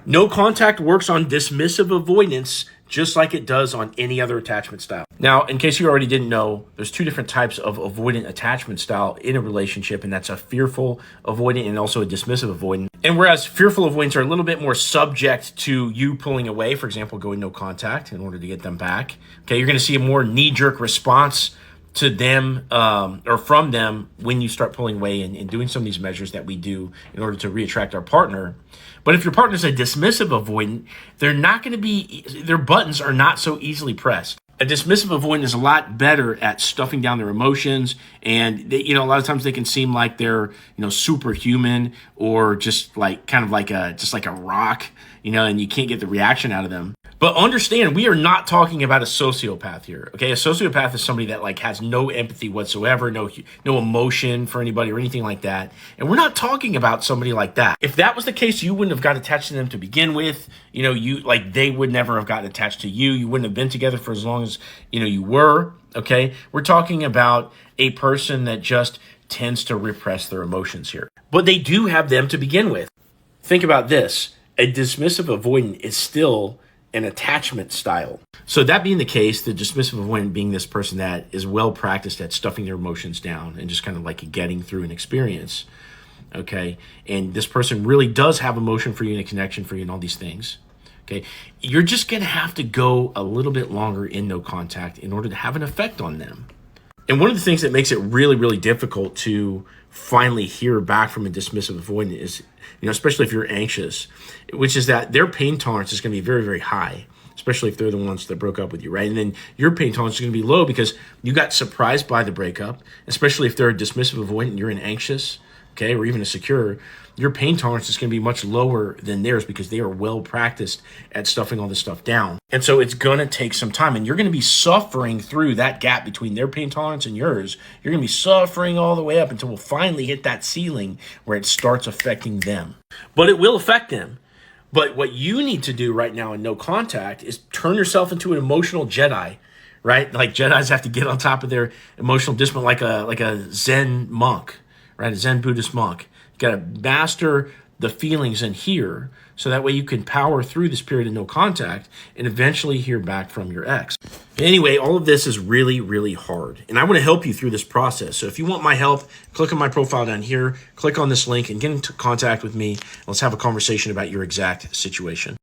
No contact works on dismissive avoidance just like it does on any other attachment style. Now, in case you already didn't know, there's two different types of avoidant attachment style in a relationship, and that's a fearful avoidant and also a dismissive avoidant. And whereas fearful avoidants are a little bit more subject to you pulling away, for example, going no contact in order to get them back, okay, you're going to see a more knee-jerk response to them or from them when you start pulling away and doing some of these measures that we do in order to reattract our partner. But if your partner's a dismissive avoidant, they're not going to be, their buttons are not so easily pressed. A dismissive avoidant is a lot better at stuffing down their emotions, and they, a lot of times they can seem like they're, superhuman or just like kind of like a rock, and you can't get the reaction out of them. But understand, we are not talking about a sociopath here. Okay, a sociopath is somebody that like has no empathy whatsoever, no emotion for anybody or anything like that. And we're not talking about somebody like that. If that was the case, you wouldn't have got attached to them to begin with. They would never have gotten attached to you. You wouldn't have been together for as long as you were. Okay, we're talking about a person that just tends to repress their emotions here. But they do have them to begin with. Think about this: a dismissive avoidant is still an attachment style. So that being the case, the dismissive avoidant being this person that is well practiced at stuffing their emotions down and just kind of like getting through an experience, okay? And this person really does have emotion for you and a connection for you and all these things, okay? You're just gonna have to go a little bit longer in no contact in order to have an effect on them. And one of the things that makes it really, really difficult to finally hear back from a dismissive avoidant is, especially if you're anxious, which is that their pain tolerance is going to be very, very high, especially if they're the ones that broke up with you, right? And then your pain tolerance is going to be low because you got surprised by the breakup, especially if they're a dismissive avoidant and you're an anxious, okay, or even a secure. Your pain tolerance is going to be much lower than theirs because they are well practiced at stuffing all this stuff down. And so it's going to take some time, and you're going to be suffering through that gap between their pain tolerance and yours. You're going to be suffering all the way up until we'll finally hit that ceiling where it starts affecting them. But it will affect them. But what you need to do right now in no contact is turn yourself into an emotional Jedi, right? Like Jedis have to get on top of their emotional discipline like a Zen monk, right? A Zen Buddhist monk. Got to master the feelings in here so that way you can power through this period of no contact and eventually hear back from your ex. Anyway, all of this is really, really hard, and I want to help you through this process. So if you want my help, click on my profile down here, click on this link and get into contact with me. Let's have a conversation about your exact situation.